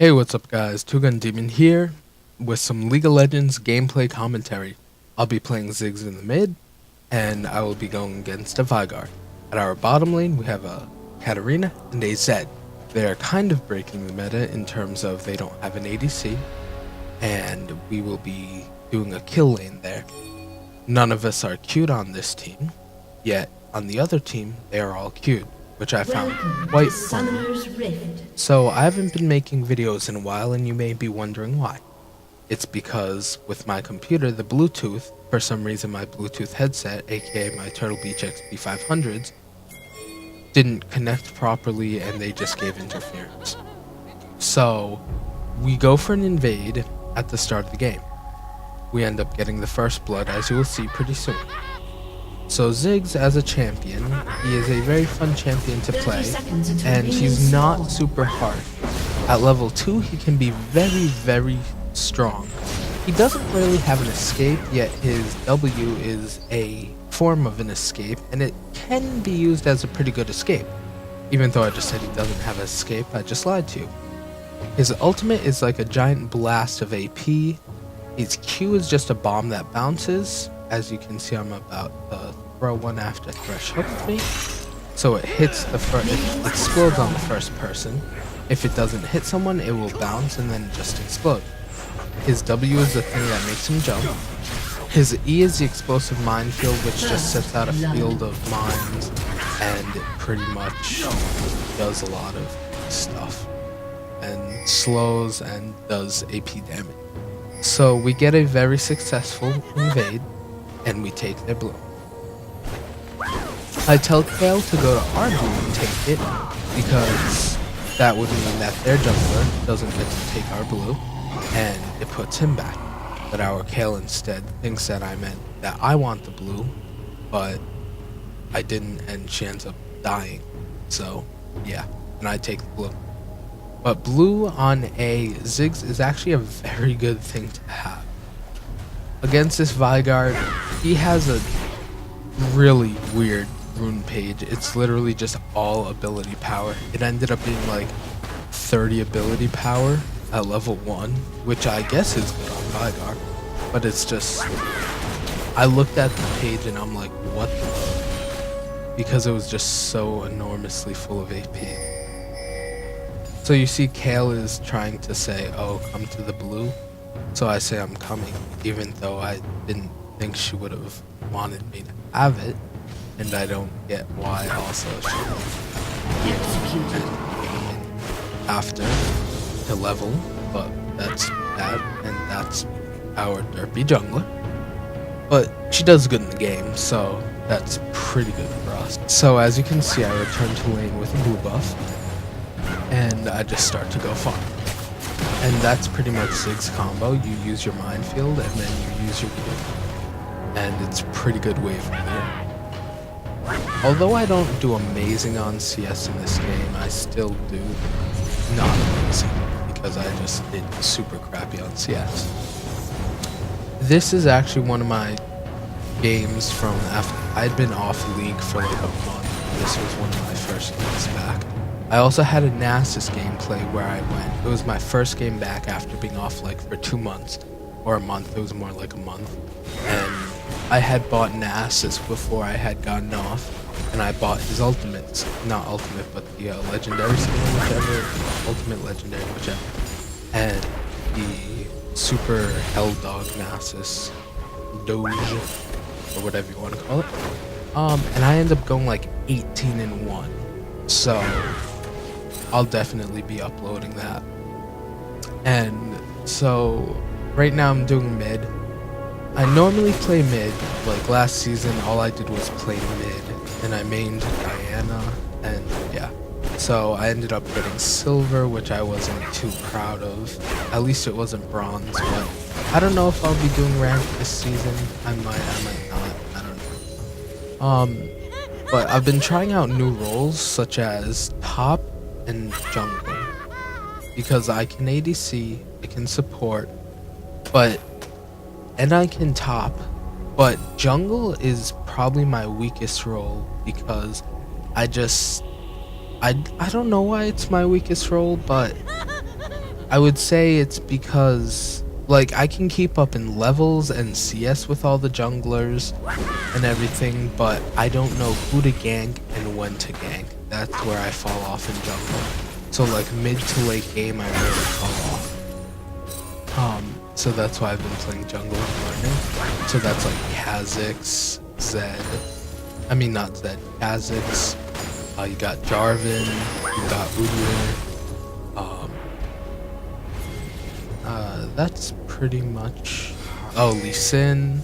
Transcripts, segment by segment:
Hey, what's up guys? Two Gun Demon here with some League of Legends gameplay commentary. I'll be playing Ziggs in the mid, and I will be going against a Vygar. At our bottom lane, we have a Katarina and a Zed. They are kind of breaking the meta in terms of they don't have an ADC, and we will be doing a kill lane there. None of us are queued on this team, yet on the other team, they are all queued, which I found quite funny. So I haven't been making videos in a while, and you may be wondering why. It's because with my computer, the Bluetooth, for some reason my Bluetooth headset, aka my Turtle Beach XP500s, didn't connect properly and they just gave interference. So we go for an invade at the start of the game. We end up getting the first blood, as you will see pretty soon. So Ziggs, as a champion, he is a very fun champion to play, and he's not super hard. At level 2, he can be very strong. He doesn't really have an escape, yet his W is a form of an escape, and it can be used as a pretty good escape. Even though I just said he doesn't have an escape, I just lied to you. His ultimate is like a giant blast of AP. His Q is just a bomb that bounces. As you can see, I'm about to throw one after Thresh hooked me. So it hits the first, it explodes on the first person. If it doesn't hit someone, it will bounce and then just explode. His W is the thing that makes him jump. His E is the explosive minefield, which just sets out a field of mines, and it pretty much does a lot of stuff. And slows and does AP damage. So we get a very successful invade, and we take their blue. I tell Kale to go to our blue and take it, because that would mean that their jungler doesn't get to take our blue, and it puts him back. But our Kale instead thinks that I meant that I want the blue, but I didn't, and she ends up dying. So yeah, and I take the blue. But blue on a Ziggs is actually a very good thing to have. Against this Vygar, he has a really weird rune page. It's literally just all ability power. It ended up being like 30 ability power at level 1, which I guess is good on Vygar. But it's just, I looked at the page and I'm like, what the? Because it was just so enormously full of AP. So you see Kale is trying to say, oh, come to the blue. So I say I'm coming, even though I didn't think she would have wanted me to have it. And I don't get why also she executed after to level, but that's that, and that's our derpy jungler. But she does good in the game, so that's pretty good for us. So as you can see, I return to lane with a blue buff, and I just start to go farm. And that's pretty much Ziggs combo. You use your minefield, and then you use your Q. And it's a pretty good wave from here. Although I don't do amazing on CS in this game, I still do not amazing, because I just did super crappy on CS. This is actually one of my games from after I'd been off League for like a month. This was one of my first games back. I also had a Nasus gameplay where I went. It was my first game back after being off like for 2 months, or a month. It was more like a month. And I had bought Nasus before I had gotten off, and I bought his ultimates. Not ultimate, but the legendary skin, whichever. Ultimate legendary, whichever. And the super hell dog Nasus Doge, or whatever you want to call it. And I end up going like 18-1. So I'll definitely be uploading that. And so right now I'm doing mid. I normally play mid. Like last season, all I did was play mid, and I mained Diana, and yeah. So I ended up getting silver, which I wasn't too proud of. At least it wasn't bronze, but I don't know if I'll be doing rank this season. I might not. I don't know. But I've been trying out new roles such as top and jungle, because I can ADC, I can support, and I can top, but jungle is probably my weakest role, because I don't know why it's my weakest role, but I would say it's because, like, I can keep up in levels and CS with all the junglers and everything, but I don't know who to gank and when to gank. That's where I fall off in jungle. So, like, mid to late game, I really fall off. So that's why I've been playing jungle and learning. So that's like Kha'Zix, Zed. I mean, not Zed, Kha'Zix. You got Jarvan, you got Udyr. That's pretty much. Oh, Lee Sin.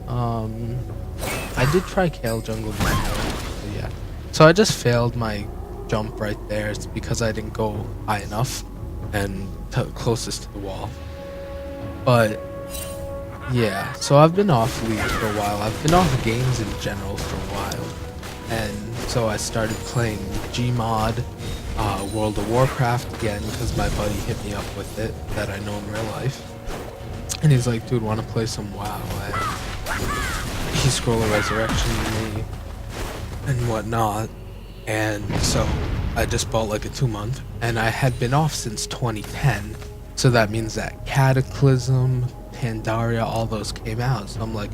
I did try Kale jungle, but yeah. So I just failed my jump right there. It's because I didn't go high enough and closest to the wall. But yeah, so I've been off League for a while. I've been off games in general for a while. And so I started playing Gmod, World of Warcraft again, because my buddy hit me up with it, that I know in real life. And he's like, dude, wanna play some WoW? And he scrolled a resurrection to me and whatnot. And so I just bought like a 2-month, and I had been off since 2010. So that means that Cataclysm, Pandaria, all those came out. So I'm like,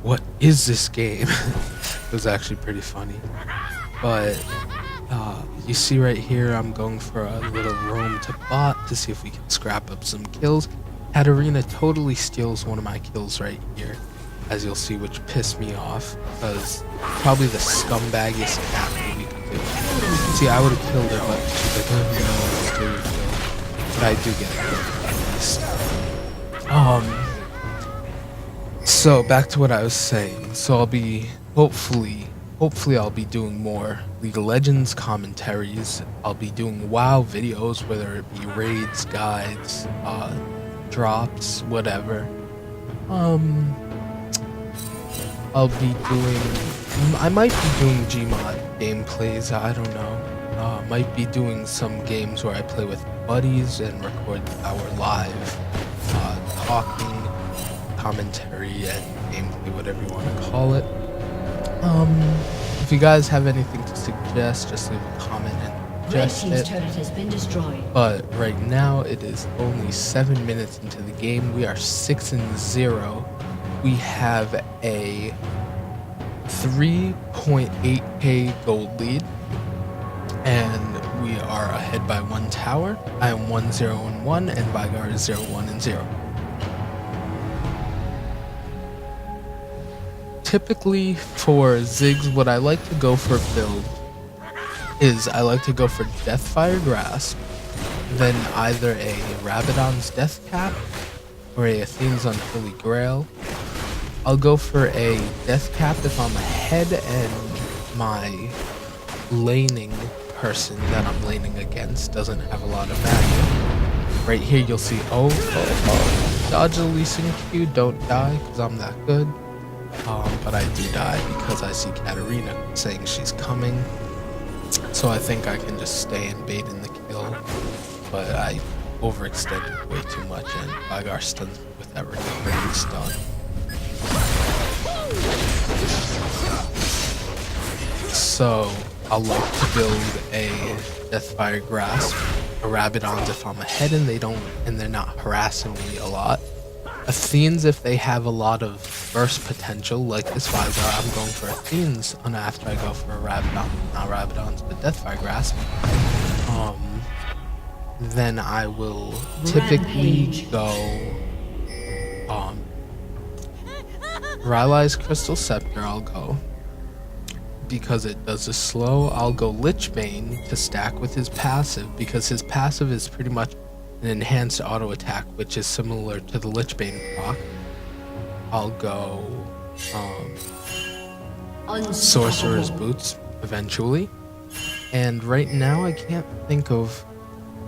what is this game? It was actually pretty funny. But you see right here, I'm going for a little roam to bot to see if we can scrap up some kills. Katarina totally steals one of my kills right here, as you'll see, which pissed me off, because probably the scumbaggiest cat that we could do. See, I would have killed her, but she's like, oh no, let's do your kill. But I do get it at least. So back to what I was saying. So I'll be hopefully I'll be doing more League of Legends commentaries. I'll be doing WoW videos, whether it be raids, guides, drops, whatever. I might be doing Gmod gameplays, I don't know. Might be doing some games where I play with buddies and record our live talking, commentary, and gameplay, whatever you want to call it. If you guys have anything to suggest, just leave a comment and suggest it. Turret has been destroyed. But right now it is only 7 minutes into the game. We are 6-0. We have a 3.8k gold lead, and we are ahead by 1 tower. I am 1-0-1, and Vygar is 0-1-0. Typically for Ziggs, what I like to go for build is I like to go for Deathfire Grasp, then either a Rabadon's Death Cap or a Athene's Unholy Grail. I'll go for a Death Cap if I'm ahead and my laning person that I'm laning against doesn't have a lot of magic. Right here you'll see, dodge the Lee Sin Q, don't die because I'm that good. But I do die because I see Katarina saying she's coming. So I think I can just stay and bait in the kill. But I overextended way too much, and Vygar stuns with that recurring stun. So I'll like to build a Deathfire Grasp, a Rabadon's if I'm ahead and they're not harassing me a lot. Athenes if they have a lot of burst potential, like this Vygar, I'm going for Athenes after I go for a Rabadon, not Rabadon's, but Deathfire Grasp. Then I will typically go Rylai's Crystal Scepter, I'll go. Because it does a slow, I'll go Lichbane to stack with his passive, because his passive is pretty much an enhanced auto attack, which is similar to the Lichbane proc. I'll go Sorcerer's Boots eventually. And right now I can't think of...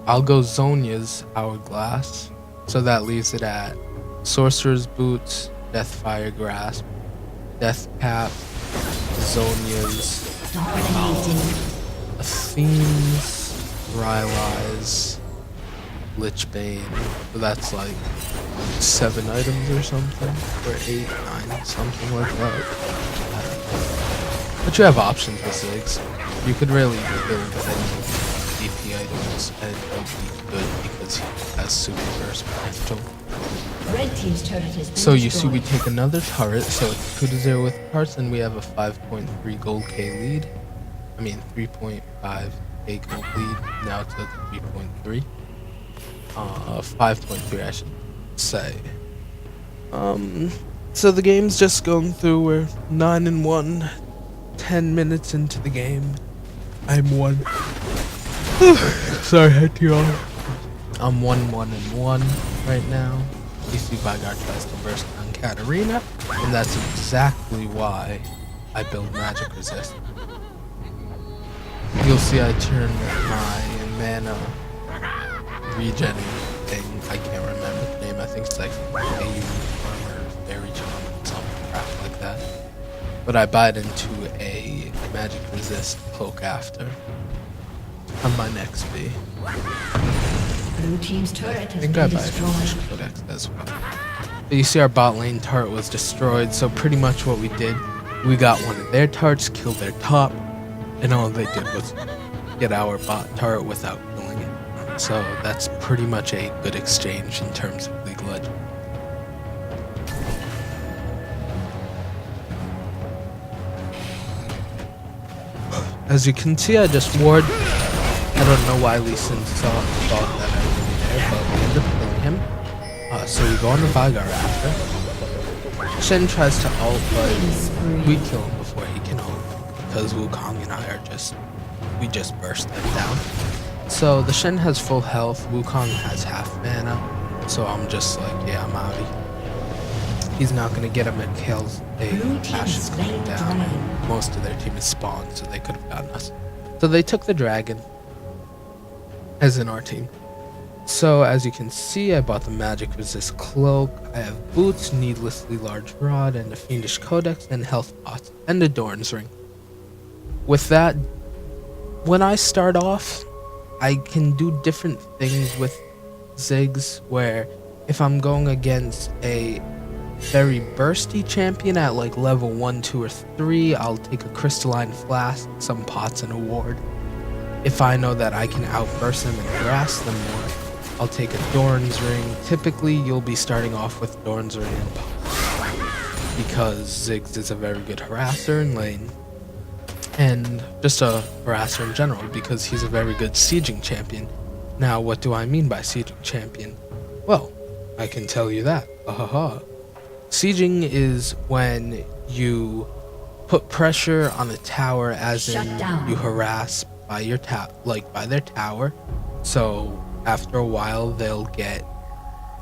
I'll go Zhonya's Hourglass. So that leaves it at Sorcerer's Boots, Deathfire Grasp, Death Cap, Zhonya's, Athene's, Rylai's, Lichbane. So that's like 7 items or something, or 8, 9, something like that. I don't know. But you have options with Ziggs. You could really build things with DP items and it'll be good because he has super burst potential. Red team's turret has been So you see destroyed. we take another turret, so it's 2-0 with cards, and we have a 5.3 gold K lead. I mean 3.5 K gold lead, now to 3.3. 5.3 I should say. So the game's just going through, we're 9-1, 10 minutes into the game. I'm 1. Sorry, I had to yawn. I'm 1-1-1 right now. You see Vygar tries to burst on Katarina, and that's exactly why I build magic resist. You'll see I turn my mana regen thing, I can't remember the name, I think it's like AU Armor, Fairy Charm, something crap like that. But I buy it into a magic resist cloak after on my next B. Blue team's turret has I think I been buy a Fiendish destroyed. Codex as well. But you see our bot lane turret was destroyed, so pretty much what we did, we got one of their turrets, killed their top, and all they did was get our bot turret without killing it. So that's pretty much a good exchange in terms of League of Legends. As you can see, I just ward. I don't know why Lee Sin thought that I would be there, but we end up killing him. So we go on the Vygar after. Shen tries to ult, but we kill him before he can ult, because Wukong and I are we just burst them down. So the Shen has full health, Wukong has half mana, so I'm just like, yeah, I'm outie. He's not gonna get him at kills. Ash is coming down, and most of their team is spawned, so they could have gotten us. So they took the dragon, as in our team. So as you can see, I bought the magic resist cloak. I have boots, needlessly large rod, and a fiendish codex, and health pots, and a Doran's ring. With that, when I start off, I can do different things with Ziggs, where if I'm going against a very bursty champion at like level 1, 2, or 3, I'll take a crystalline flask, some pots, and a ward. If I know that I can outburst them and harass them more, I'll take a Doran's ring. Typically, you'll be starting off with Doran's ring and pots, because Ziggs is a very good harasser in lane, and just a harasser in general, because he's a very good sieging champion. Now, what do I mean by sieging champion? Well, I can tell you that. Sieging is when you put pressure on a tower, as in you harass by your by their tower. So after a while, they'll get,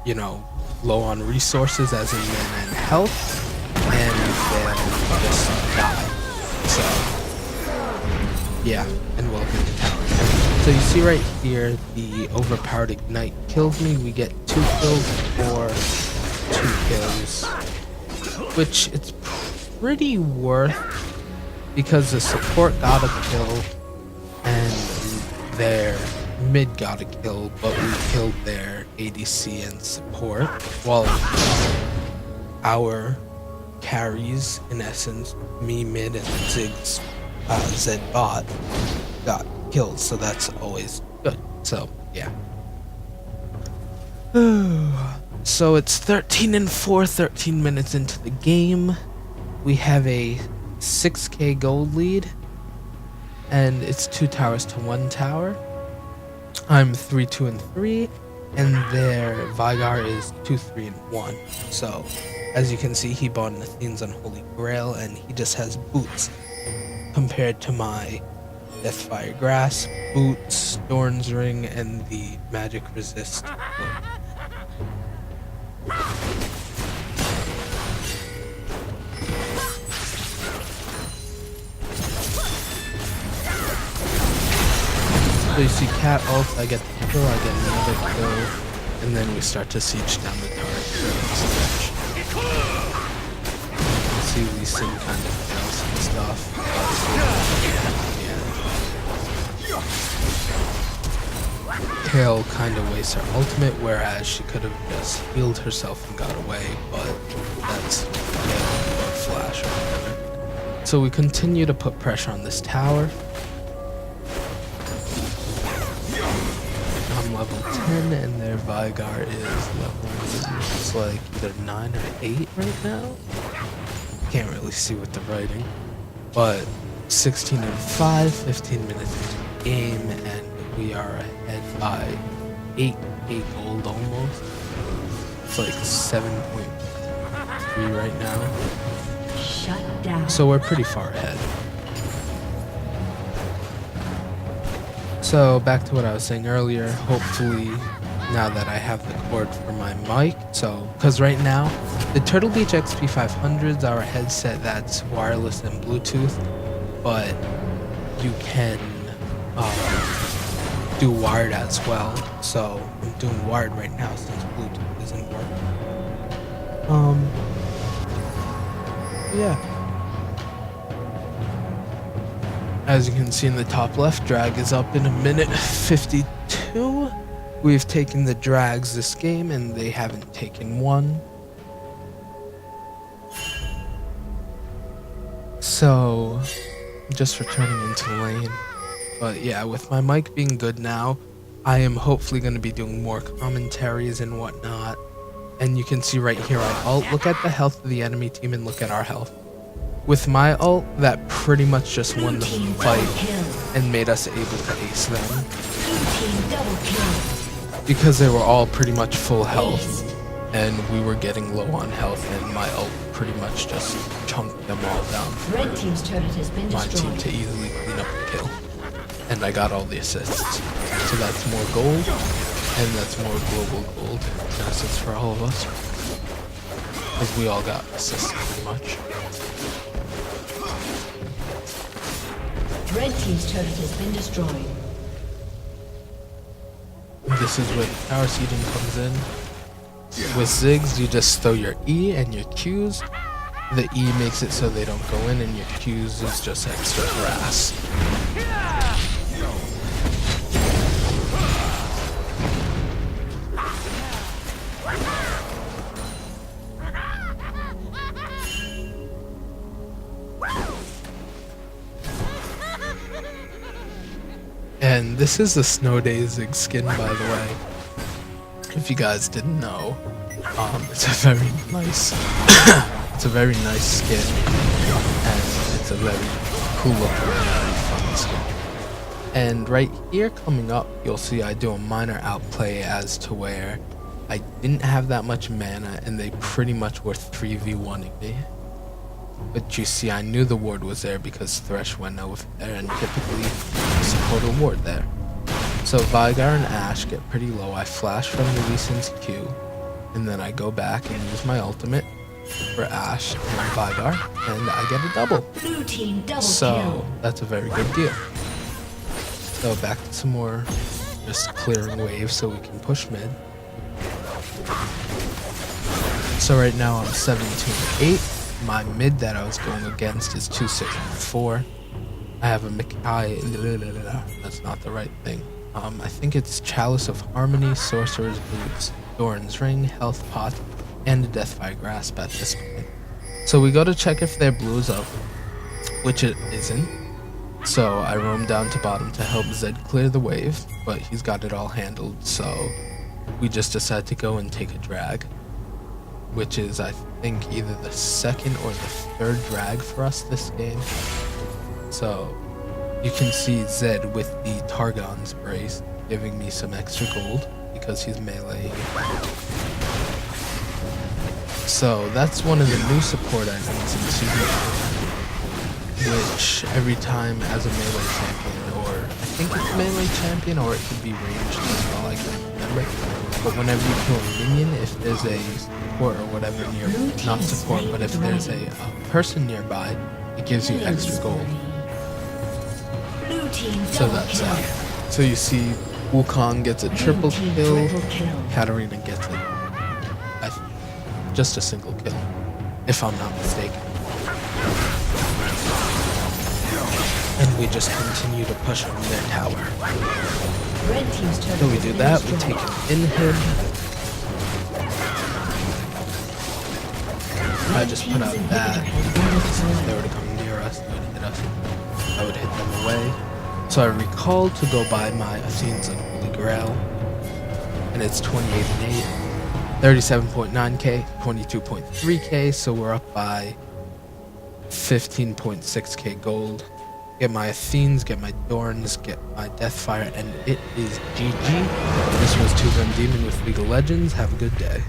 low on resources, as in mana and health, and they'll just die. So yeah, and we'll get the tower. So you see right here, the overpowered ignite kills me. We get 2 kills for 2 kills, which it's pretty worth, because the support got a kill and their mid got a kill, but we killed their ADC and support, while our carries, in essence, me mid and Ziggs Zed bot, got killed, so that's always good. So yeah. So it's 13-4, 13 minutes into the game. We have a 6k gold lead, and it's 2 towers to 1 tower. I'm 3-2-3, and their Vygar is 2-3-1. So as you can see, he bought Nathan's Unholy Grail, and he just has boots, compared to my Deathfire Grass, boots, Doran's ring, and the magic resist cloak. So you see cat ult, I get the kill, I get another kill, and then we start to siege down the turret. You see Lee Sin kind of fails and stuff, but yeah. Kale kind of wastes her ultimate, whereas she could have just healed herself and got away, but that's or flash or whatever. So we continue to put pressure on this tower. I'm level 10, and their Vigar is level, looks like either 9 or 8 right now. Can't really see with the writing, but 16 and 5, 15 minutes into the game, and we are ahead by 8 gold almost. It's like 7.3 right now. Shut down. So we're pretty far ahead. So back to what I was saying earlier, hopefully now that I have the cord for my mic, so because right now the Turtle Beach XP 500s are a headset that's wireless and Bluetooth, but you can do wired as well. So I'm doing wired right now since Bluetooth isn't working. Yeah. As you can see in the top left, drag is up in a minute 52. We've taken the drags this game and they haven't taken one. So, just returning into lane. But yeah, with my mic being good now, I am hopefully going to be doing more commentaries and whatnot. And you can see right here on ult, look at the health of the enemy team and look at our health. With my ult, that pretty much just won the fight and made us able to ace them. Because they were all pretty much full health, and we were getting low on health, and my ult pretty much just chunked them all down for Red team's turret has been my team destroyed. to easily clean up the kill. And I got all the assists. So that's more gold, and that's more global gold and assists for all of us. Because we all got assists pretty much. Red team's turret has been destroyed. This is where the power seeding comes in. With Ziggs, you just throw your E and your Qs. The E makes it so they don't go in, and your Qs is just extra grass. And this is the Snow Day Ziggs skin, by the way. If you guys didn't know, it's a very nice, it's a very nice skin, and it's a very cool looking, very fun skin. And right here coming up, you'll see I do a minor outplay as to where I didn't have that much mana, and they pretty much were 3v1ing me. But you see, I knew the ward was there because Thresh went over there, and typically support a ward there. So Vigar and Ashe get pretty low. I flash from the Lee Sin's Q, and then I go back and use my ultimate for Ashe and Vigar, and I get a double. Blue team double So kill. that's a very good deal. So back to some more just clearing waves so we can push mid. So right now I'm 17-8. My mid that I was going against is 2-6-4. I have a Mikai. That's not the right thing. I think it's Chalice of Harmony, Sorcerer's Boots, Doran's Ring, Health Pot, and a Deathfire Grasp at this point. So we go to check if their blue is up, which it isn't. So I roam down to bottom to help Zed clear the wave, but he's got it all handled. So we just decide to go and take a drag, which is, I think, either the second or the third drag for us this game. So you can see Zed with the Targon's Brace giving me some extra gold because he's meleeing. So that's one of the new support items in Season 1, which every time as a melee champion, or I think it's melee champion, or it could be ranged as well, I can't remember. But whenever you kill a minion, if there's a support or whatever near, not support, but if there's a person nearby, it gives you extra gold. Blue team So double that's kill. that. So you see Wukong gets a triple Team kill, triple kill. Katarina gets just a single kill, if I'm not mistaken. And we just continue to push on their tower. Red team's turret So we has do been that, we destroyed. take an inhib. I just put out that. If they were to come near us, they would hit us. I would hit them away. So I recalled to go buy my Athene's Unholy Grail. and it's 28 and 8. 37.9k, 22.3k, so we're up by 15.6k gold. Get my Athenes, get my Dorns, get my Deathfire, and it is GG. This was 2 Gun Demon with League of Legends. Have a good day.